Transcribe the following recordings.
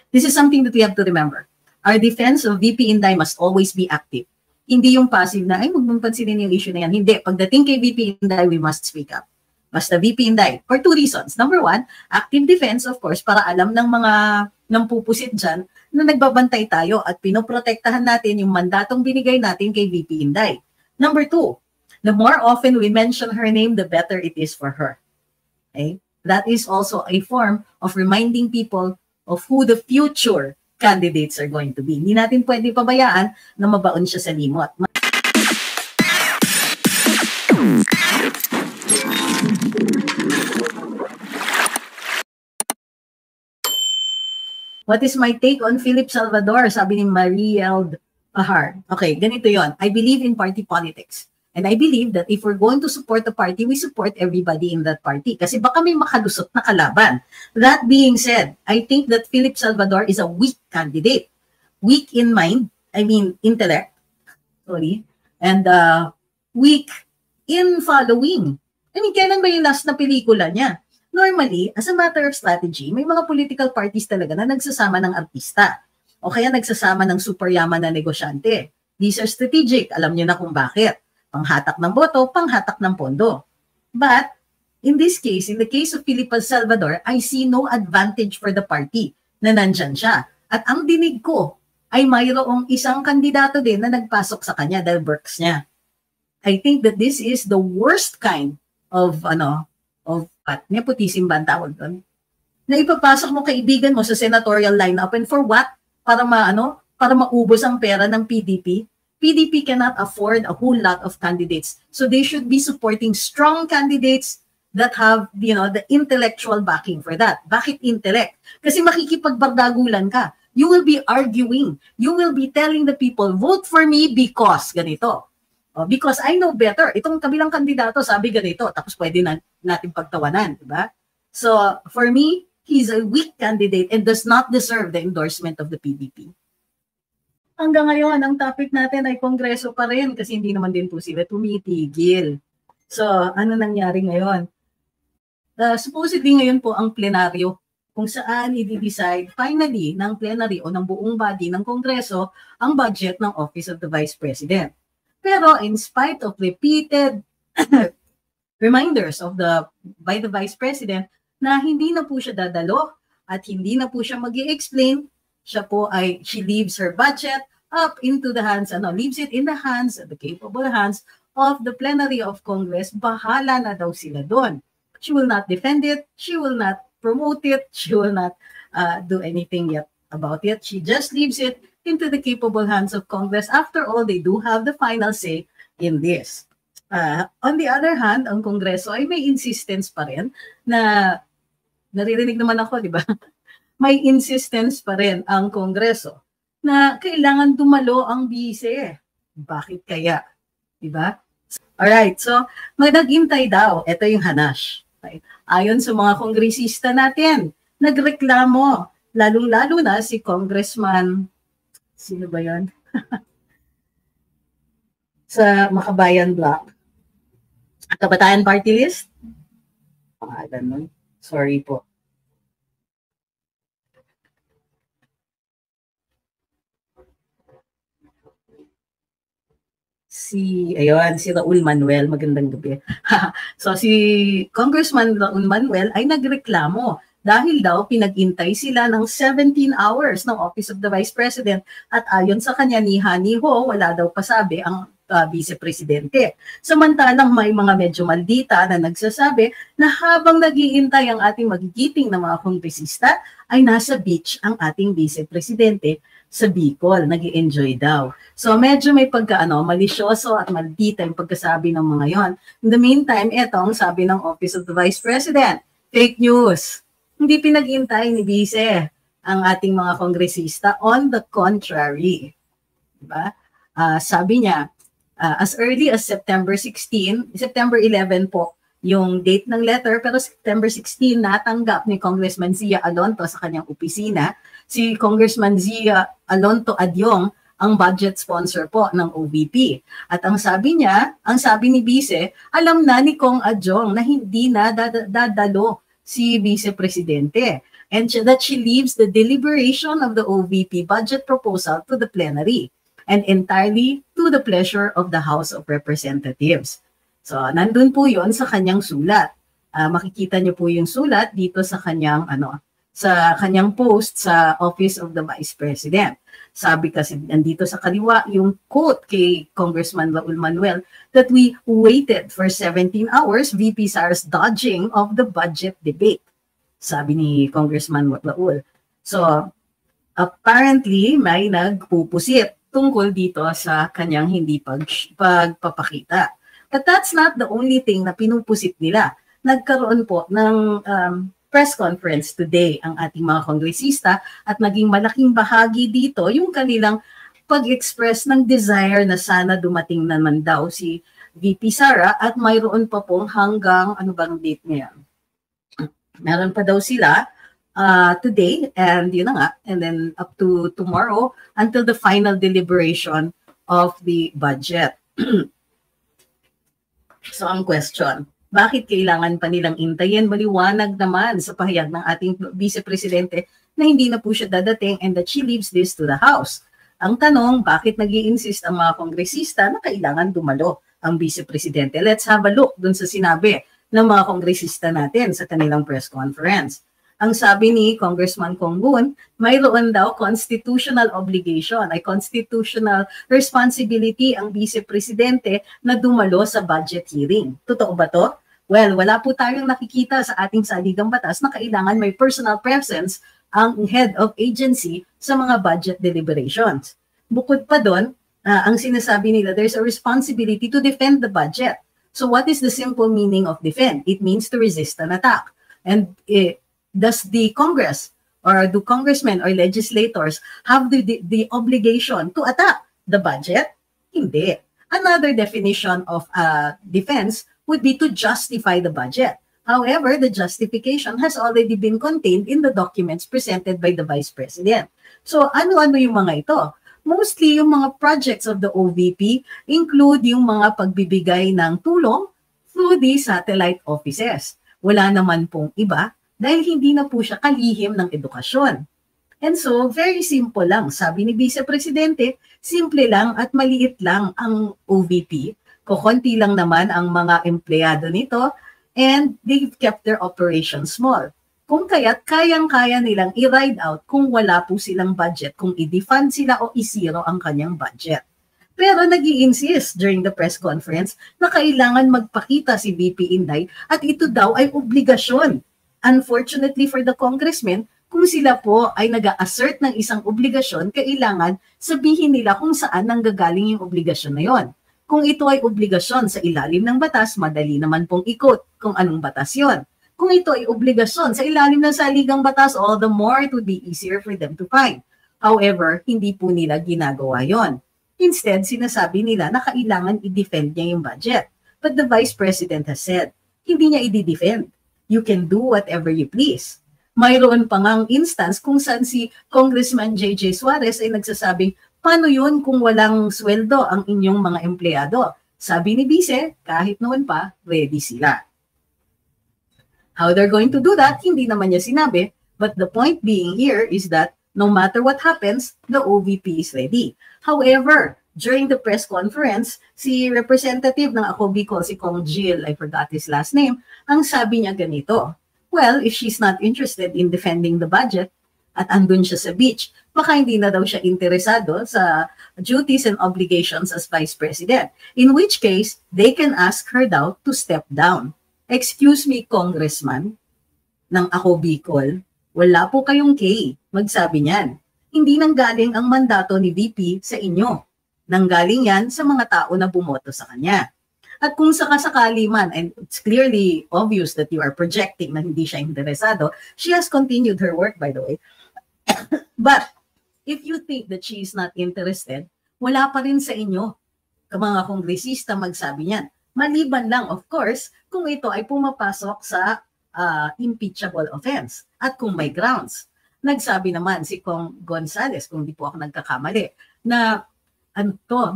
This is something that we have to remember. Our defense of VP Inday must always be active. Hindi yung passive na, ay, huwag mong pansinin yung issue na yan. Hindi. Pagdating kay VP Inday, we must speak up. Basta VP Inday. For two reasons. Number one, active defense, of course, para alam ng mga nampupusit dyan na nagbabantay tayo at pinoprotektahan natin yung mandatong binigay natin kay VP Inday. Number two, the more often we mention her name, the better it is for her. Okay? That is also a form of reminding people of who the future candidates are going to be. Hindi natin pwede pabayaan na mabaon siya sa limot. What is my take on Philip Salvador? Sabi ni Mariel Pahar. Okay, ganito yon. I believe in party politics. And I believe that if we're going to support a party, we support everybody in that party. Kasi baka may makalusot na kalaban. That being said, I think that Philip Salvador is a weak candidate. Weak in mind, I mean intellect, sorry, and weak in following. I mean, kailan ba yung last na pelikula niya? Normally, as a matter of strategy, may mga political parties talaga na nagsasama ng artista o kaya nagsasama ng super yaman na negosyante. These are strategic. Alam niyo na kung bakit. Panghatak ng boto, panghatak ng pondo. But, in this case, in the case of Philip Salvador, I see no advantage for the party na nandyan siya. At ang dinig ko ay mayroong isang kandidato din na nagpasok sa kanya dahil works niya. I think that this is the worst kind of nepotism ba ang tawag doon? Na ipapasok mo kaibigan mo sa senatorial lineup and for what? Para maubos ang pera ng PDP. PDP cannot afford a whole lot of candidates. So they should be supporting strong candidates that have, the intellectual backing for that. Bakit intellect? Kasi makikipagbardagulan ka. You will be arguing. You will be telling the people, vote for me because ganito. Because I know better. Itong kabilang kandidato sabi ganito. Tapos pwede natin pagtawanan. Diba? So for me, he's a weak candidate and does not deserve the endorsement of the PDP. Hanggang ngayon, ang topic natin ay Kongreso pa rin kasi hindi naman din po sila tumitigil. So, ano nangyari ngayon? Supposedly ngayon po ang plenaryo kung saan i-decide finally ng plenary o ng buong body ng Kongreso ang budget ng Office of the Vice President. Pero in spite of repeated reminders by the Vice President na hindi na po siya dadalo at hindi na po siya mag-i-explain, she leaves her budget up into the hands, leaves it in the hands, the capable hands of the plenary of Congress. Bahala na daw sila doon. She will not defend it. She will not promote it. She will not do anything yet about it. She just leaves it into the capable hands of Congress. After all, they do have the final say in this. On the other hand, ang Kongreso ay may insistence pa rin na naririnig naman ako, di ba? May insistence pa rin ang Kongreso na kailangan dumalo ang bise. Bakit kaya? Diba? Alright, so nag-intay daw. Ito yung hanash. Right? Ayon sa mga kongresista natin, nagreklamo. Lalong-lalo na si Congressman, sino ba yun? Sa Makabayan Block. Kabataan Party List? Pangalan nun. Sorry po. Si Raul Manuel, magandang gabi. So si Congressman Raul Manuel ay nagreklamo dahil daw pinag-intay sila ng 17 hours ng Office of the Vice President at ayon sa kanya ni Ho, wala daw pasabi ang Vice Presidente. Samantalang may mga medyo maldita na nagsasabi na habang nag-iintay ang ating magigiting na mga kongresista ay nasa beach ang ating Vice Presidente sa Bicol, nag-i-enjoy daw. So medyo may malisyoso at maldita yung pagkasabi ng mga yon. In the meantime, etong sabi ng Office of the Vice President, fake news. Hindi pinag-intay ni Vice ang ating mga kongresista. On the contrary. Diba? Sabi niya, as early as September 11 po yung date ng letter, pero September 16 natanggap ni Congressman Zia Alonto sa kanyang opisina. Si Congressman Zia Alonto Adyong ang budget sponsor po ng OVP. At ang sabi ni Vice, alam na ni Kong Adyong na hindi na dadalo si Vice Presidente. and that she leaves the deliberation of the OVP budget proposal to the plenary and entirely to the pleasure of the House of Representatives. So, nandun po yon sa kanyang sulat. Makikita niyo po yung sulat dito sa kanyang sa kanyang post sa Office of the Vice President. Sabi kasi nandito sa kaliwa yung quote kay Congressman Raul Manuel that we waited for 17 hours VP Sara's dodging of the budget debate. Sabi ni Congressman Raul. So, apparently may nagpupusit tungkol dito sa kanyang hindi pagpapakita. But that's not the only thing na pinupusit nila. Nagkaroon po ng press conference today ang ating mga kongresista at naging malaking bahagi dito yung kanilang pag-express ng desire na sana dumating naman daw si VP Sara at mayroon pa pong hanggang ano bang date niya. Meron pa daw sila today and yun na nga, and then up to tomorrow until the final deliberation of the budget. So ang question, bakit kailangan pa nilang intayin? Maliwanag naman sa pahayag ng ating Vice Presidente na hindi na po siya dadating and that she leaves this to the House. Ang tanong, bakit nag-i-insist ang mga kongresista na kailangan dumalo ang Vice Presidente? Let's have a look dun sa sinabi ng mga kongresista natin sa kanilang press conference. Ang sabi ni Congressman Konggun, mayroon daw constitutional obligation, ay constitutional responsibility ang Vice Presidente na dumalo sa budget hearing. Totoo ba to? Well, wala po tayong nakikita sa ating saligang batas na kailangan may personal presence ang head of agency sa mga budget deliberations. Bukod pa doon, ang sinasabi nila, there's a responsibility to defend the budget. So what is the simple meaning of defend? It means to resist an attack. And does the Congress or do congressmen or legislators have the obligation to attack the budget? Hindi. Another definition of defense would be to justify the budget. However, the justification has already been contained in the documents presented by the Vice President. So ano-ano yung mga ito? Mostly yung mga projects of the OVP include yung mga pagbibigay ng tulong through the satellite offices. Wala naman pong iba dahil hindi na po siya kalihim ng edukasyon. And so, very simple lang. Sabi ni Vice Presidente, simple lang at maliit lang ang OVP. Kukunti lang naman ang mga empleyado nito and they've kept their operations small. Kung kaya't kayang-kaya nilang i-ride out kung wala po silang budget, kung i-defund sila o i-zero ang kanyang budget. Pero nag-i-insist during the press conference na kailangan magpakita si VP Inday at ito daw ay obligasyon. Unfortunately for the congressmen, kung sila po ay nag-a-assert ng isang obligasyon, kailangan sabihin nila kung saan nanggagaling yung obligasyon na yon. Kung ito ay obligasyon sa ilalim ng batas, madali naman pong ikot kung anong batas yon. Kung ito ay obligasyon sa ilalim ng saligang batas, all the more it would be easier for them to find. However, hindi po nila ginagawa yon. Instead, sinasabi nila na kailangan i-defend niya yung budget. But the Vice President has said, hindi niya i-defend. You can do whatever you please. Mayroon pa ngang instance kung saan si Congressman J.J. Suarez ay nagsasabing, paano yun kung walang sweldo ang inyong mga empleyado? Sabi ni Vice, kahit noon pa, ready sila. How they're going to do that, hindi naman niya sinabi, but the point being here is that no matter what happens, the OVP is ready. However, during the press conference, si representative ng Ako Bicol, si Kong Jill, I forgot his last name, ang sabi niya ganito, well, if she's not interested in defending the budget at andun siya sa beach, baka hindi na daw siya interesado sa duties and obligations as Vice President. In which case, they can ask her daw to step down. Excuse me, Congressman ng Ako Bicol, wala po kayong K, magsabi niyan. Hindi nanggaling ang mandato ni VP sa inyo. Nanggaling yan sa mga tao na bumoto sa kanya. At kung sakasakali man, and it's clearly obvious that you are projecting na hindi siya interesado, she has continued her work, by the way. But if you think that she is not interested, wala pa rin sa inyo, mga kongresista magsabi niyan. Maliban lang, of course, kung ito ay pumapasok sa impeachable offense at kung may grounds. Nagsabi naman si Kong Gonzales, kung di po ako nagkakamali, na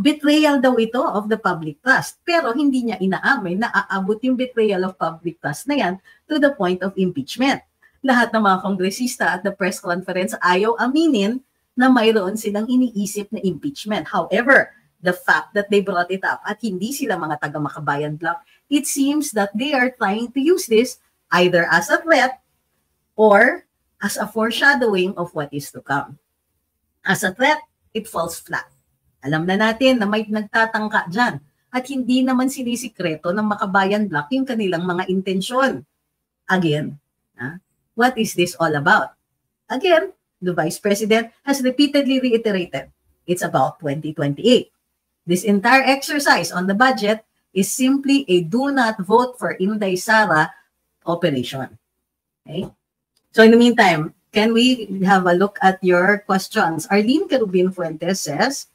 betrayal daw ito of the public trust. Pero hindi niya inaamin na aabot yung betrayal of public trust na yan to the point of impeachment. lahat ng mga kongresista at the press conference ayaw aminin na mayroon silang iniisip na impeachment. However, the fact that they brought it up at hindi sila mga taga-Makabayan bloc, it seems that they are trying to use this either as a threat or as a foreshadowing of what is to come. As a threat, it falls flat. Alam na natin na may nagtatangka dyan at hindi naman sinisikreto ng Makabayan bloc yung kanilang mga intensyon. Again, what is this all about? Again, the Vice President has repeatedly reiterated, it's about 2028. This entire exercise on the budget is simply a do not vote for Inday Sara operation. Okay? So in the meantime, can we have a look at your questions? Arlene Carubin Fuentes says,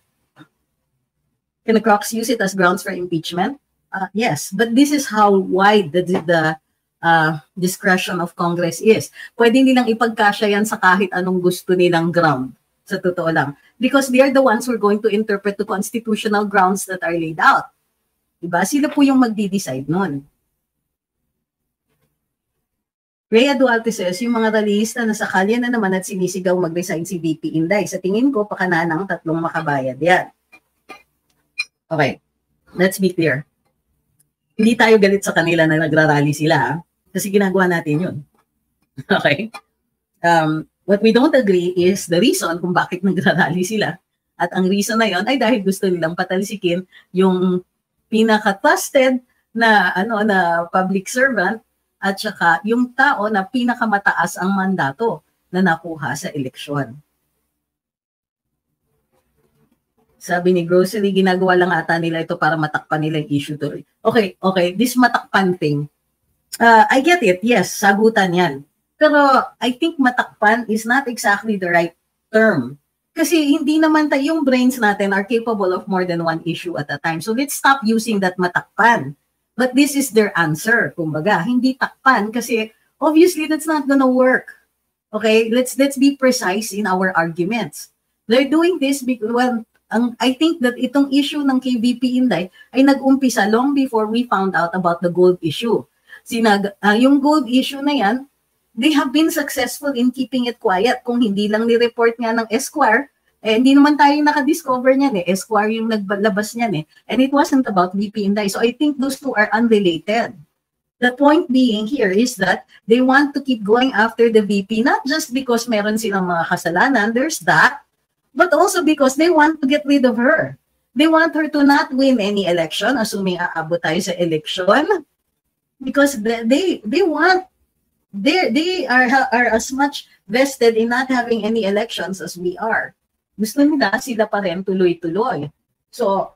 can the Crocs use it as grounds for impeachment? Yes, but this is how wide the discretion of Congress is. Pwede nilang ipagkasya yan sa kahit anong gusto nilang ground, sa totoo lang. Because they are the ones who are going to interpret the constitutional grounds that are laid out. Diba? Sila po yung magdi-decide nun. Rhea Duarte says, yung mga rallyista na sa kalye na naman at sinisigaw mag-resign si VP Inday. Sa tingin ko, pakananang tatlong makabayad yan. Okay, let's be clear. Hindi tayo galit sa kanila na nagrarally sila, kasi ginagawa natin yun. Okay? What we don't agree is the reason kung bakit nagrarally sila. At ang reason na yon ay dahil gusto nilang patalsikin yung pinaka-trusted na, na public servant at saka yung tao na pinakamataas ang mandato na nakuha sa eleksyon. Sabi ni Grocery, ginagawa lang ata nila ito para matakpan nila yung issue tuloy. Okay, this matakpan thing. I get it, yes, sagutan yan. Pero I think matakpan is not exactly the right term. Kasi hindi naman yung brains natin are capable of more than one issue at a time. So let's stop using that matakpan. But this is their answer. Kumbaga, hindi takpan kasi obviously that's not gonna work. Okay, let's be precise in our arguments. They're doing this because, well, I think that itong issue ng KVP Inday ay nag-umpisa long before we found out about the gold issue. Yung gold issue na yan, they have been successful in keeping it quiet. Kung hindi lang ni-report nga ng Esquire, hindi naman tayo naka-discover niyan eh. Esquire yung naglabas niyan eh. And it wasn't about VP Inday. So I think those two are unrelated. The point being here is that they want to keep going after the VP, not just because meron silang mga kasalanan, there's that, but also because they want to get rid of her. They want her to not win any election, assuming aabot tayo sa election, because they are as much vested in not having any elections as we are. Gusto nila sila pa rin tuloy-tuloy. So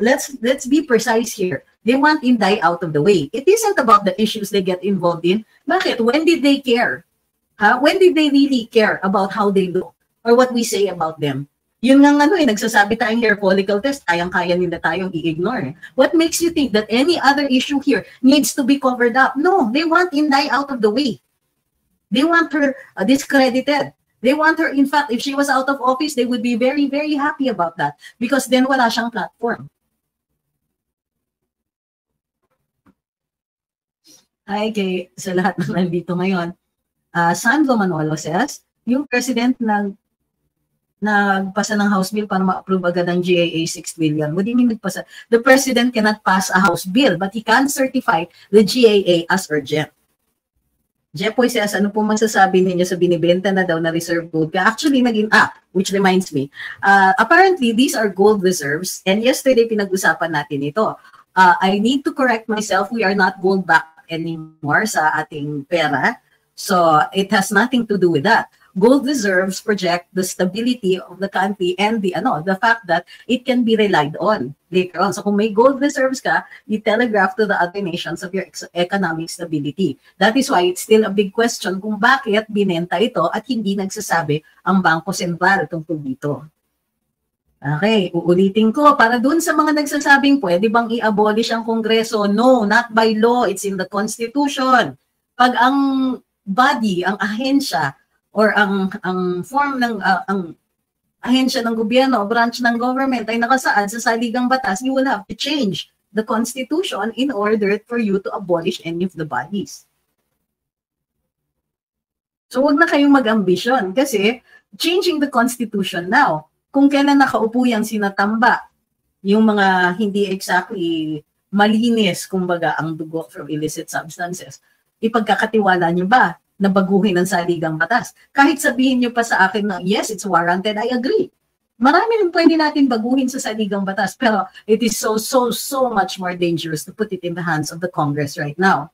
let's be precise here. They want Inday out of the way. It isn't about the issues they get involved in. Bakit? When did they care? When did they really care about how they look or what we say about them? Yun nga nagsasabi tayong hair follicle test, kayang-kaya nila tayong i-ignore. What makes you think that any other issue here needs to be covered up? No, they want Inday out of the way. They want her discredited. They want her, in fact, if she was out of office, they would be very, very happy about that because then wala siyang platform. Hi sa lahat na nandito ngayon. Sandro Manolo says, yung president nagpasa ng House Bill para ma-approve agad ang GAA 6 billion. What do you mean nagpasa? The president cannot pass a House Bill, but he can certify the GAA as urgent. Jepoy says, ano po masasabi ninyo sa binibenta na daw na reserve gold? Actually, which reminds me, apparently, these are gold reserves, and yesterday pinag-usapan natin ito. I need to correct myself, we are not gold back anymore sa ating pera, so it has nothing to do with that. Gold reserves project the stability of the country and the fact that it can be relied on later on. So kung may gold reserves ka, you telegraph to the other nations of your economic stability. That is why it's still a big question kung bakit binenta ito at hindi nagsasabi ang Bangko Sentral tungkol dito. Okay, uulitin ko para dun sa mga nagsasabing pwede bang i-abolish ang Kongreso? No, not by law. It's in the Constitution. Pag ang body, ang ahensya, or ang form ng ang ahensya ng gobyerno o branch ng government ay nakasaad sa saligang batas, you will have to change the Constitution in order for you to abolish any of the bodies. So wag na kayong mag-ambisyon kasi changing the constitution now, kung kailan nakaupo yung sinatamba, yung mga hindi exactly malinis, kumbaga, ang dugo from illicit substances, ipagkakatiwala niyo ba na baguhin ang saligang batas? Kahit sabihin niyo pa sa akin na, yes, it's warranted, I agree. Marami rin pwede natin baguhin sa saligang batas, pero it is so much more dangerous to put it in the hands of the Congress right now.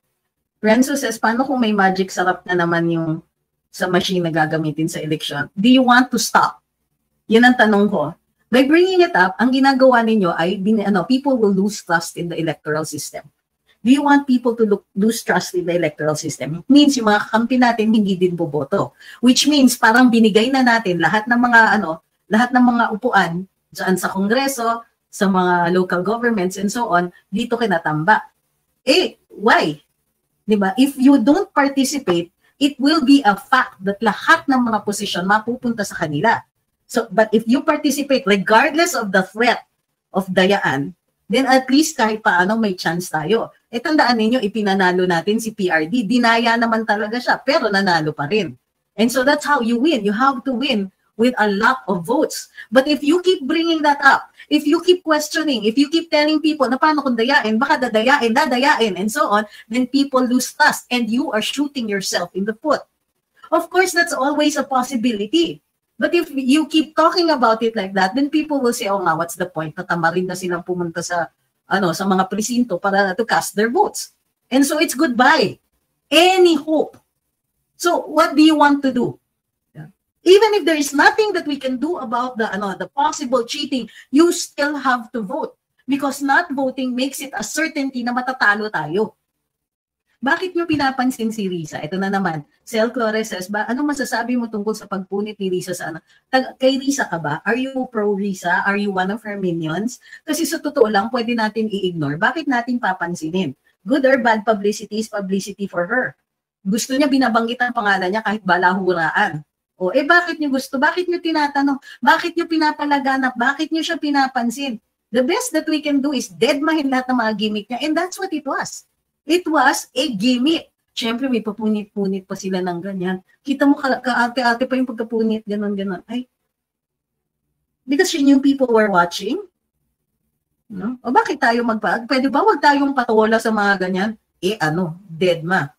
Renzo says, paano kung may magic sarap na naman yung sa machine na gagamitin sa election? Do you want to stop? Yun ang tanong ko. By bringing it up, ang ginagawa ninyo ay, people will lose trust in the electoral system. Do you want people to lose trust in the electoral system? It means yung mga kakampi natin hindi din boboto. Which means parang binigay na natin lahat ng mga upuan dyan sa Kongreso, sa mga local governments and so on, dito kinatamba. Why? Diba? If you don't participate, it will be a fact that lahat ng mga posisyon mapupunta sa kanila. So, but if you participate, regardless of the threat of dayaan, then at least kahit paano may chance tayo. Tandaan ninyo, ipinanalo natin si PRD. Dinaya naman talaga siya, pero nanalo pa rin. And so that's how you win. You have to win with a lot of votes. But if you keep bringing that up, if you keep questioning, if you keep telling people na paano kung dayain, baka dadayain, and so on, then people lose trust and you are shooting yourself in the foot. Of course, that's always a possibility. But if you keep talking about it like that, then people will say, oh nga, what's the point? Natamarin na silang pumunta sa mga presinto para to cast their votes. And so it's goodbye. Any hope. So what do you want to do? Even if there is nothing that we can do about the possible cheating, you still have to vote. Because not voting makes it a certainty na matatalo tayo. Bakit nyo pinapansin si Risa? Ito na naman. Cel Flores says, ano masasabi mo tungkol sa pagpunit ni Risa sa kay Risa ka ba? Are you pro Risa? Are you one of her minions? Kasi sa totoo lang, pwede natin i-ignore. Bakit natin papansinin? Good or bad publicity is publicity for her. Gusto niya binabanggit ang pangalan niya kahit balahuraan. Bakit niyo gusto? Bakit niyo tinatanong? Bakit niyo pinapalaganap? Bakit niyo siya pinapansin? The best that we can do is deadmahin lahat ng mga gimmick niya. And that's what it was. It was a gimmick. Siyempre, may papunit-punit pa sila ng ganyan. Kita mo kaate-ate pa yung pagkapunit, ganon-ganon. Because she knew people were watching. No? O bakit tayo pwede ba wag tayong patola sa mga ganyan? Deadma.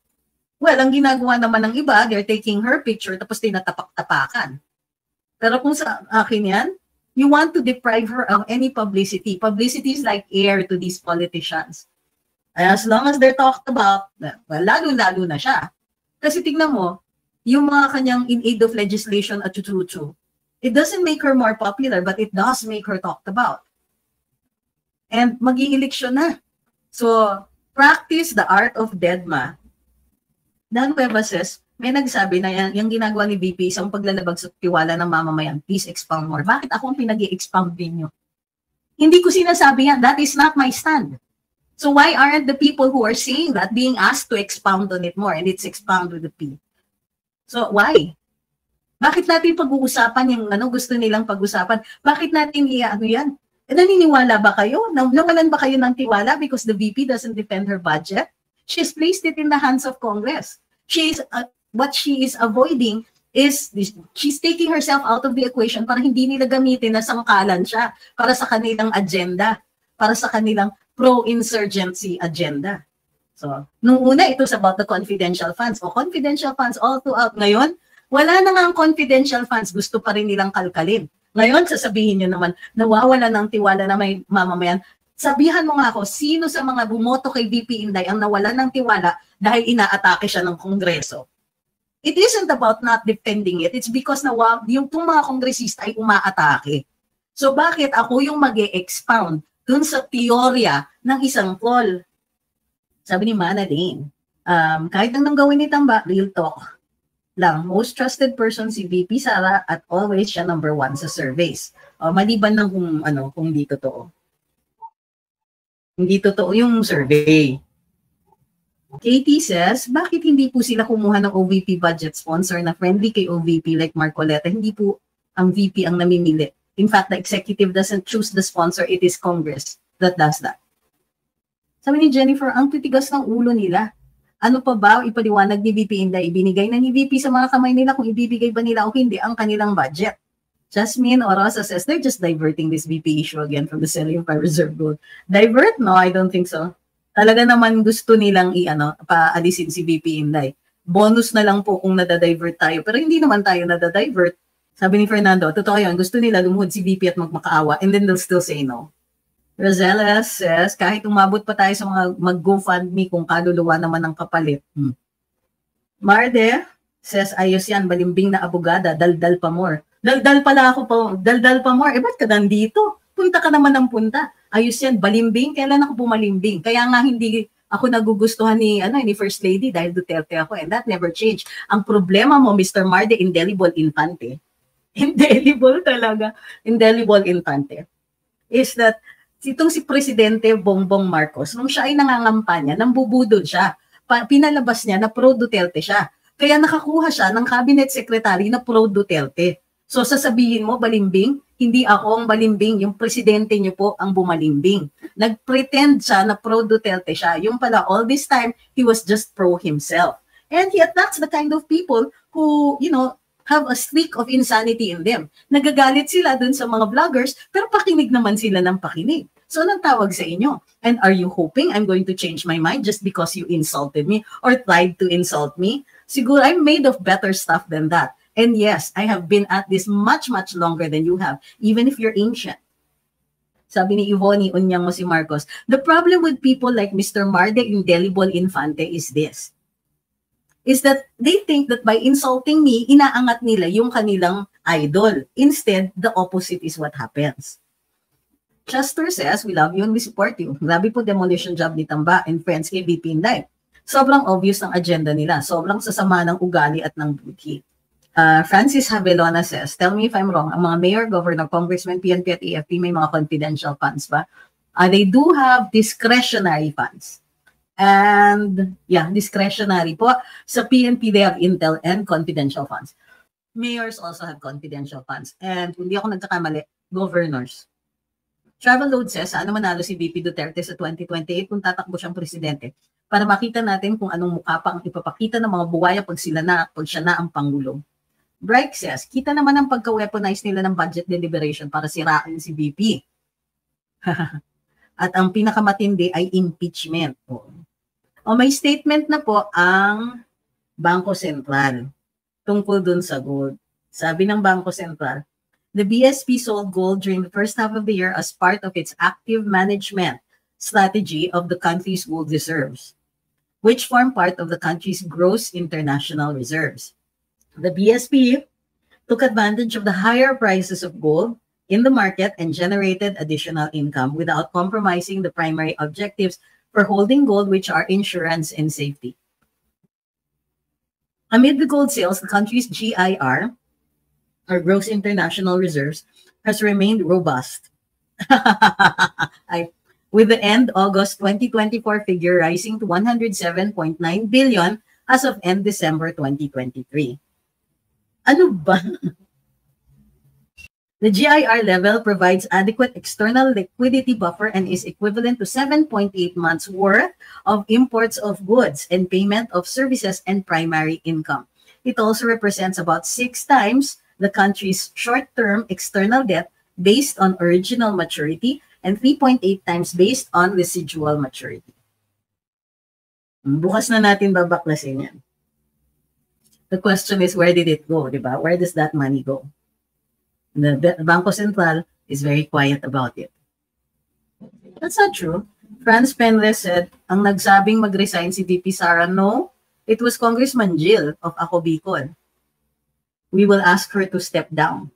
Well, ang ginagawa naman ng iba, they're taking her picture tapos tinatapak-tapakan. Pero kung sa akin yan, you want to deprive her of any publicity. Publicity is like air to these politicians. As long as they're talked about, well, lalo-lalo na siya. Kasi tignan mo, yung mga kanyang in aid of legislation at chuchu, it doesn't make her more popular, but it does make her talked about. And mag-i-eleksyon na. So, practice the art of deadma. Dan Cueva says, may nagsabi na yung ginagawa ni VP isang paglalabag sa tiwala ng mamamayan. Please expound more. Bakit ako ang pinag-i-expound ninyo? Hindi ko sinasabi yan. That is not my stand. So why aren't the people who are saying that being asked to expound on it more? And it's expound with the P. So why? Bakit natin pag-uusapan yung gusto nilang pag-usapan? Bakit natin yan? Naniniwala ba kayo? Nawalan ba kayo ng tiwala because the VP doesn't defend her budget? She's placed it in the hands of Congress. What she is avoiding is she's taking herself out of the equation para hindi nila gamitin na sangkalan siya para sa kanilang agenda, para sa kanilang pro-insurgency agenda. So, nung una, it was about the confidential funds. Confidential funds all throughout. Ngayon, wala na nga ang confidential funds. Gusto pa rin nilang kalkalin. Ngayon, sasabihin nyo naman, nawawala ng tiwala na may mamamayan. Sabihan mo nga ako, sino sa mga bumoto kay VP Inday ang nawala ng tiwala dahil inaatake siya ng Kongreso? It isn't about not defending it. It's because yung mga kongresista ay umaatake. So, bakit ako yung mag-e-expound dun sa teorya ng isang poll? Sabi ni Mana Dane, kahit anong gawin ni Tamba, real talk lang. Most trusted person si VP Sara at always siya number 1 sa surveys. Maliban ng kung di totoo. Hindi totoo yung survey. Katie says, bakit hindi po sila kumuha ng OVP budget sponsor na friendly kay OVP like Marcoleta? Hindi po ang VP ang namimili. In fact, the executive doesn't choose the sponsor. It is Congress that does that. Sabi ni Jennifer, ang titigas ng ulo nila. Ano pa ba ipaliwanag ni VP Inday? Ibinigay na ni VP sa mga kamay nila kung ibibigay ba nila o hindi ang kanilang budget. Jasmine Orosa says they're just diverting this VP issue again from the selling of our reserve gold. Divert? No, I don't think so. Talaga naman gusto nilang paalisin si VP Inday. Bonus na lang po kung nadadivert tayo. Pero hindi naman tayo nadadivert. Sabi ni Fernando, totoo yun, gusto nila lumuhod si VP at magmakaawa and then they'll still say no. Rosella says, kahit umabot pa tayo sa mga mag-GoFundMe kung kaluluwa naman ang kapalit. Marde says, ayos yan, balimbing na abogada, daldal pa more. Daldal pala ako po, daldal pa more. Ba't ka nandito? Punta ka naman ng punta. Ayos yan, balimbing. Kailan ako pumalimbing? Kaya nga hindi ako nagugustuhan ni First Lady dahil Duterte ako and that never changed. Ang problema mo, Mr. Marde, indelible infante. Indelible talaga. Indelible infante. Is that itong si Presidente Bongbong Marcos, nung siya ay nangangampanya, nambubudol siya. Pinalabas niya na pro-Duterte siya. Kaya nakakuha siya ng cabinet secretary na pro-Duterte. So sasabihin mo, balimbing, hindi ako ang balimbing, yung presidente niyo po ang bumalimbing. Nag-pretend siya na pro-Duterte siya. Yung pala, all this time, he was just pro himself. And yet, that's the kind of people who, have a streak of insanity in them. Nagagalit sila dun sa mga vloggers, pero pakinig naman sila ng pakinig. So, anong tawag sa inyo? And are you hoping I'm going to change my mind just because you insulted me or tried to insult me? Siguro, I'm made of better stuff than that. And yes, I have been at this much, much longer than you have, even if you're ancient. Sabi ni Ivoni, unyang mo si Marcos, the problem with people like Mr. Marde Indelible Infante is this. Is that they think that by insulting me, inaangat nila yung kanilang idol. Instead, the opposite is what happens. Chester says, we love you and we support you. Grabe po demolition job ni Tamba and friends kay VP Inday. Sobrang obvious ng agenda nila. Sobrang sasama ng ugali at ng buti. Francis Havelona says, tell me if I'm wrong, ang mga mayor, governor, congressman, PNP at AFP may mga confidential funds ba? They do have discretionary funds. And yeah, discretionary po. Sa PNP, they have intel and confidential funds. Mayors also have confidential funds. And kung di ako nagkakamali, governors. Travel Load says, saan manalo si VP Duterte sa 2028 kung tatakbo siyang presidente? Para makita natin kung anong mukha pa ang ipapakita ng mga buwaya pag siya na ang Pangulo. Bright says, kita naman ang pagka-weaponize nila ng budget deliberation para sirain si VP. At ang pinakamatindi ay impeachment. May statement na po ang Bangko Sentral tungkol dun sa gold. Sabi ng Bangko Sentral, the BSP sold gold during the first half of the year as part of its active management strategy of the country's gold reserves, which form part of the country's gross international reserves. The BSP took advantage of the higher prices of gold in the market and generated additional income without compromising the primary objectives for holding gold, which are insurance and safety. Amid the gold sales, the country's GIR, or gross international reserves, has remained robust. With the end August 2024 figure rising to 107.9 billion as of end December 2023. Ano ba? The GIR level provides adequate external liquidity buffer and is equivalent to 7.8 months worth of imports of goods and payment of services and primary income. It also represents about 6 times the country's short-term external debt based on original maturity and 3.8 times based on residual maturity. Bukas na natin babaklasin yan. The question is, where did it go, diba? Where does that money go? The Bangko Sentral is very quiet about it. That's not true. Franz Penles said, ang nagsabing mag-resign si VP Sara, no, it was Congressman Jill of Ako Bicol. We will ask her to step down.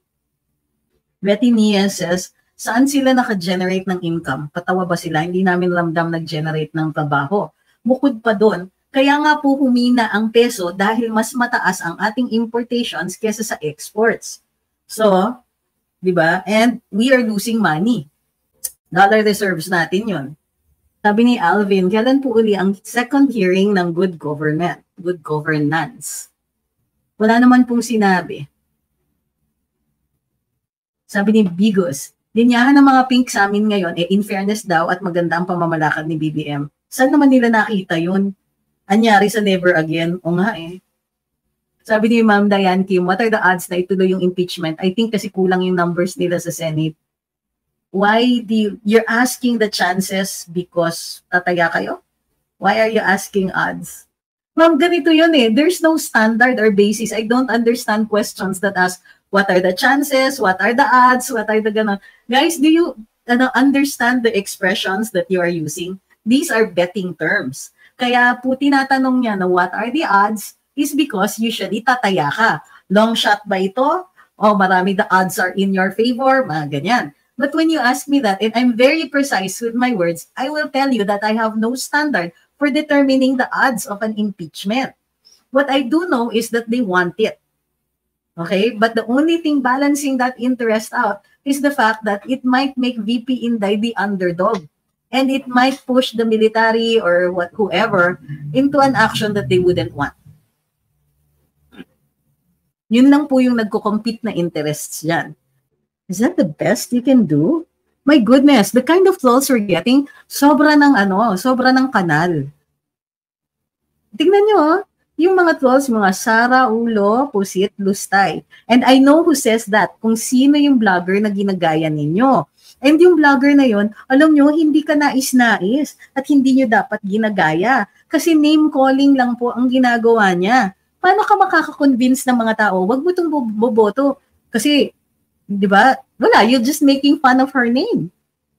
Betty Nia says, saan sila naka-generate ng income? Patawa ba sila? Hindi namin ramdam nag-generate ng trabaho. Bukod pa doon, kaya nga po humina ang peso dahil mas mataas ang ating importations kesa sa exports. So, di ba? And we are losing money. Dollar reserves natin yon. Sabi ni Alvin, kailan po uli ang second hearing ng good governance? Wala naman pong sinabi. Sabi ni Bigos, linyahan ng mga pink sa amin ngayon, in fairness daw at maganda ang pamamalakad ni BBM. Saan naman nila nakita yun? Anyari sa never again. O nga eh. Sabi ni Ma'am Diane Kim, what are the odds na ituloy yung impeachment? I think kasi kulang yung numbers nila sa Senate. Why you're asking the chances because tataya kayo? Why are you asking odds? Ma'am, ganito yun eh. There's no standard or basis. I don't understand questions that ask, what are the chances? What are the odds? What are the ganon? Guys, do you understand the expressions that you are using? These are betting terms. Kaya po tinatanong niya na what are the odds is because usually tataya ka. Long shot ba ito? O marami the odds are in your favor? Mga ganyan. But when you ask me that, and I'm very precise with my words, I will tell you that I have no standard for determining the odds of an impeachment. What I do know is that they want it. Okay? But the only thing balancing that interest out is the fact that it might make VP Inday the underdog. And it might push the military or whoever into an action that they wouldn't want. Yun lang po yung nagko-compete na interests yan. Is that the best you can do? My goodness, the kind of trolls we're getting, sobra ng kanal. Tingnan nyo, yung mga trolls, mga Sara, Ulo, Pusit, Lustay. And I know who says that, kung sino yung vlogger na ginagaya ninyo. And yung vlogger na yon, alam nyo, hindi ka nais-nais at hindi nyo dapat ginagaya. Kasi name-calling lang po ang ginagawa niya. Paano ka makaka-convince ng mga tao? Wag mo itong boboto. Kasi, di ba, wala, you're just making fun of her name.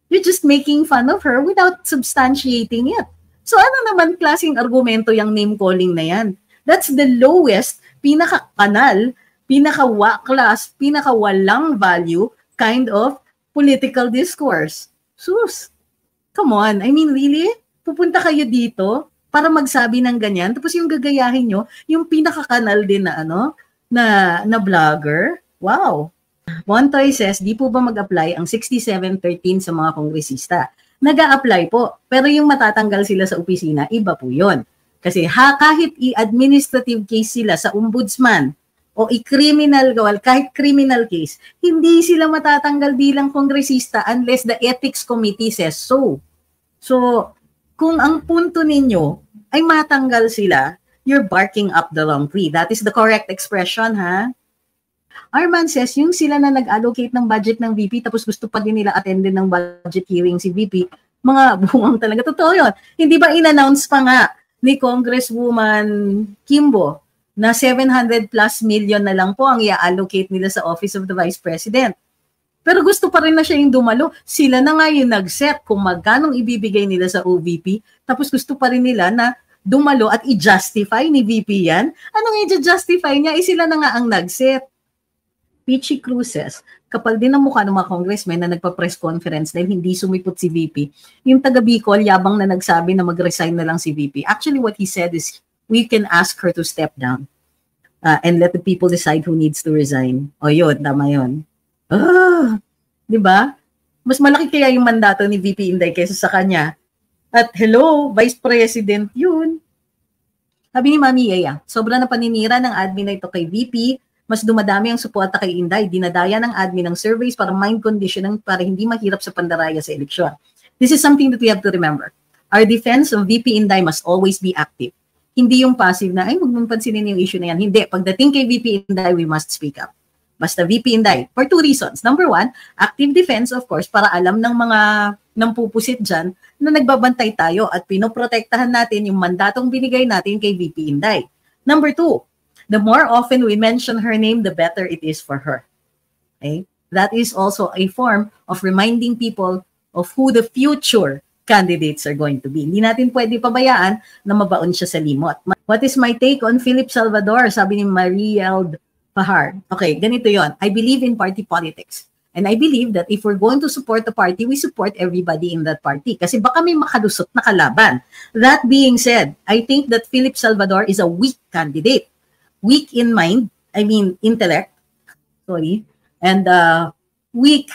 You're just making fun of her without substantiating it. So ano naman klaseng argumento yung name-calling na yan? That's the lowest, pinaka-kanal, pinaka-class, pinaka-walang value kind of political discourse. Sus, come on. I mean, really? Pupunta kayo dito para magsabi ng ganyan? Tapos yung gagayahin nyo, yung pinaka-kanal din na na vlogger? Wow. Montoy says, di po ba mag-apply ang 6713 sa mga kongresista? Nag-a-apply po. Pero yung matatanggal sila sa opisina, iba po yun. Kasi kahit i-administrative case sila sa ombudsman, o i-criminal, kahit criminal case, hindi sila matatanggal bilang kongresista unless the ethics committee says so. So, kung ang punto ninyo ay matanggal sila, you're barking up the wrong tree. That is the correct expression, ha? Arman says, yung sila na nag-allocate ng budget ng VP tapos gusto pa din nila attendin ng budget hearing si VP, mga buwang talaga. Totoo yun. Hindi ba in-announce pa nga ni Congresswoman Kimbo na 700 plus million na lang po ang i-allocate nila sa Office of the Vice President. Pero gusto pa rin na siya yung dumalo. Sila na nga yung nag-set kung magkanong ibibigay nila sa OVP, tapos gusto pa rin nila na dumalo at i-justify ni VP yan. Anong i-justify niya? Sila na nga ang nag-set. Pichi Cruces, kapal din ang mukha ng mga congressmen na nagpa-press conference dahil hindi sumipot si VP. Yung taga Bicol, yabang na nagsabi na mag-resign na lang si VP. Actually, what he said is, we can ask her to step down and let the people decide who needs to resign. O yun, tama yun. Di ba? Mas malaki kaya yung mandato ni VP Inday kaysa sa kanya. At hello, Vice President yun. Sabi ni Mami Yaya, sobra na paninira ng admin na ito kay VP, mas dumadami ang suporta kay Inday, dinadaya ng admin ng surveys para mind conditioning para hindi mahirap sa pandaraya sa eleksyon. This is something that we have to remember. Our defense of VP Inday must always be active. Hindi yung passive na, ay, huwag mong pansinin yung issue na yan. Hindi. Pagdating kay VP Inday, we must speak up. Basta VP Inday. For two reasons. Number one, active defense, of course, para alam ng mga nampupusit dyan na nagbabantay tayo at pinoprotektahan natin yung mandatong binigay natin kay VP Inday. Number two, the more often we mention her name, the better it is for her. Okay? That is also a form of reminding people of who the future candidates are going to be. Hindi natin pwede pabayaan na mabaon siya sa limot. What is my take on Philip Salvador? Sabi ni Mariel Pahar. Okay, ganito yon. I believe in party politics. And I believe that if we're going to support the party, we support everybody in that party. Kasi baka may makalusot na kalaban. That being said, I think that Philip Salvador is a weak candidate. Weak in mind, I mean intellect, and weak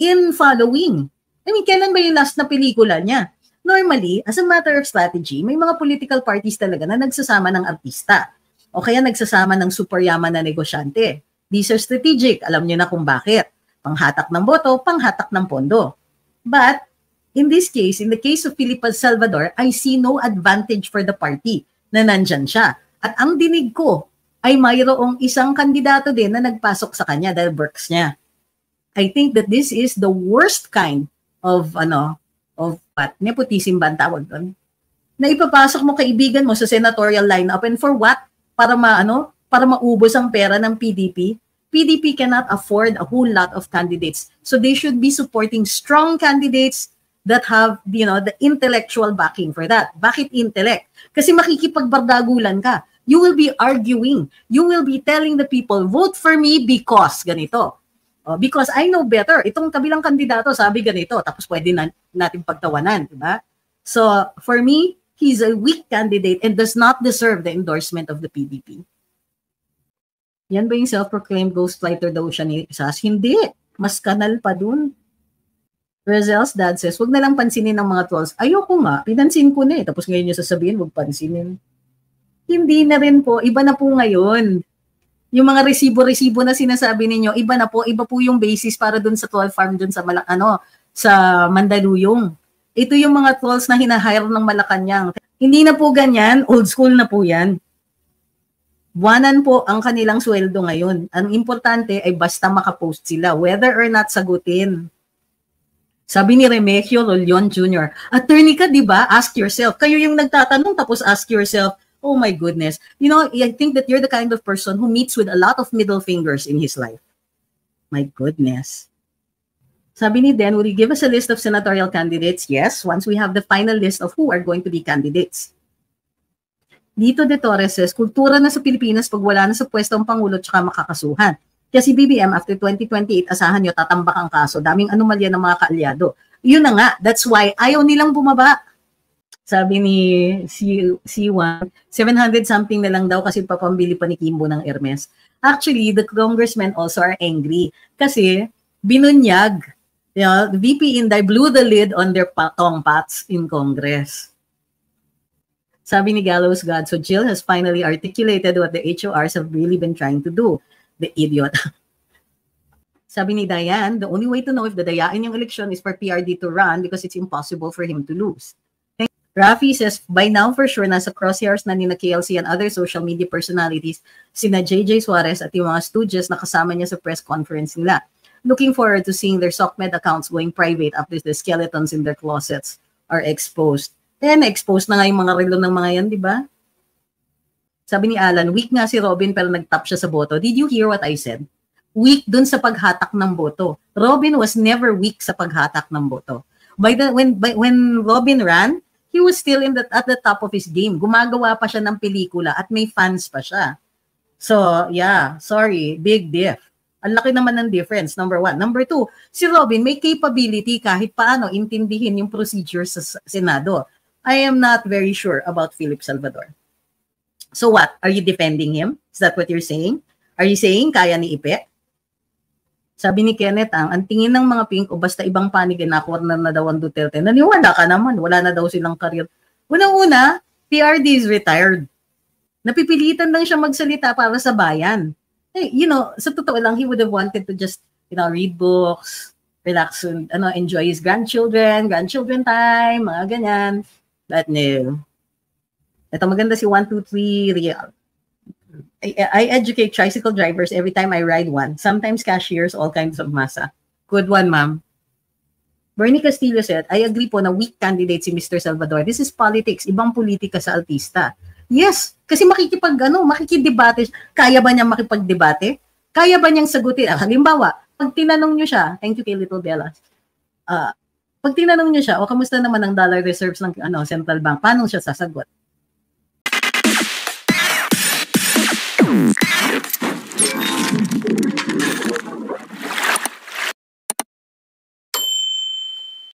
in following. I mean, kailan ba yung last na pelikula niya? Normally, as a matter of strategy, may mga political parties talaga na nagsasama ng artista o kaya nagsasama ng super yaman na negosyante. These are strategic. Alam niyo na kung bakit. Panghatak ng boto, panghatak ng pondo. But, in this case, in the case of Philip Salvador, I see no advantage for the party na nandyan siya. At ang dinig ko ay mayroong isang kandidato din na nagpasok sa kanya dahil works niya. I think that this is the worst kind of nepotism ba ang tawag doon? Na ipapasok mo kaibigan mo sa senatorial lineup and for what? Para maubos ang pera ng PDP. PDP cannot afford a whole lot of candidates. So they should be supporting strong candidates that have, the intellectual backing for that. Bakit intellect? Kasi makikipagbardagulan ka. You will be arguing. You will be telling the people, vote for me because ganito. Because I know better. Itong kabilang kandidato sabi ganito. Tapos pwede natin pagtawanan. Diba? So for me, he's a weak candidate and does not deserve the endorsement of the PDP. Yan ba yung self-proclaimed ghostwriter daw siya ni Sas? Hindi. Mas kanal pa dun. Rozel's dad says, wag na lang pansinin ng mga trolls. Ayoko nga. Pinansin ko na eh. Tapos ngayon niya sasabihin, wag pansinin. Hindi na rin po. Iba na po ngayon. Yung mga resibo-resibo na sinasabi ninyo, iba na po. Iba po yung basis para dun sa troll farm dun sa sa Mandaluyong. Ito yung mga trolls na hinahire ng Malacanang. Hindi na po ganyan. Old school na po yan. Buwanan po ang kanilang sweldo ngayon. Ang importante ay basta makapost sila, whether or not sagutin. Sabi ni Remigio Rolion Jr., attorney ka, di ba? Ask yourself. Kayo yung nagtatanong tapos ask yourself, oh my goodness. I think that you're the kind of person who meets with a lot of middle fingers in his life. My goodness. Sabi ni Den, will you give us a list of senatorial candidates? Yes, once we have the final list of who are going to be candidates. Dito de Torres says, kultura na sa Pilipinas pag wala na sa pwesto ang Pangulo tsaka makakasuhan. Kasi BBM, after 2028, asahan nyo, tatambak ang kaso. Daming anomalya ng mga kaalyado. Yun na nga, that's why ayaw nilang bumaba. Sabi ni C1, 700 something na lang daw kasi papambili pa ni Kimbo ng Hermes. Actually, the congressmen also are angry kasi binunyag. The VP Inday blew the lid on their tongpats in Congress. Sabi ni Gallows God, so Jill has finally articulated what the HORs have really been trying to do. The idiot. Sabi ni Diane, the only way to know if the dayain yung election is for PRD to run because it's impossible for him to lose. Rafi says, by now for sure, nasa crosshairs na ni na KLC and other social media personalities, sina JJ Suarez at yung mga stooges na kasama niya sa press conference nila. Looking forward to seeing their SOCMED accounts going private after the skeletons in their closets are exposed. Na-expose na nga yung mga relo ng mga yan, di ba? Sabi ni Alan, weak nga si Robin pero nag-top siya sa boto. Did you hear what I said? Weak dun sa paghatak ng boto. Robin was never weak sa paghatak ng boto. When Robin ran, he was still at the top of his game. Gumagawa pa siya ng pelikula at may fans pa siya. So, yeah, sorry, big diff. Ang laki naman ng difference, number one. Number two, si Robin may capability kahit paano intindihin yung procedure sa Senado. I am not very sure about Philip Salvador. So what? Are you defending him? Is that what you're saying? Are you saying kaya ni Ipe? Sabi ni Kenneth, ang tingin ng mga pink o basta ibang panig na corner na daw ang Duterte. Naniwala ka naman, wala na daw silang career. Unang-una, PRD is retired. Napipilitan lang siya magsalita para sa bayan. Hey, sa totoo lang, he would have wanted to just, read books, relax, and enjoy his grandchildren time, mga ganyan. But no. Ito maganda si 123 Real. I educate tricycle drivers every time I ride one. Sometimes cashiers, all kinds of masa. Good one, ma'am. Bernie Castillo said, I agree po na weak candidate si Mr. Salvador. This is politics. Ibang politika sa altista. Yes, kasi makikidebate. Kaya ba niyang makipagdebate? Kaya ba niyang sagutin? Halimbawa, pag tinanong niyo siya, thank you kay Little Bella. Pag tinanong niyo siya, kamusta naman ang dollar reserves ng central bank? Paano siya sasagot?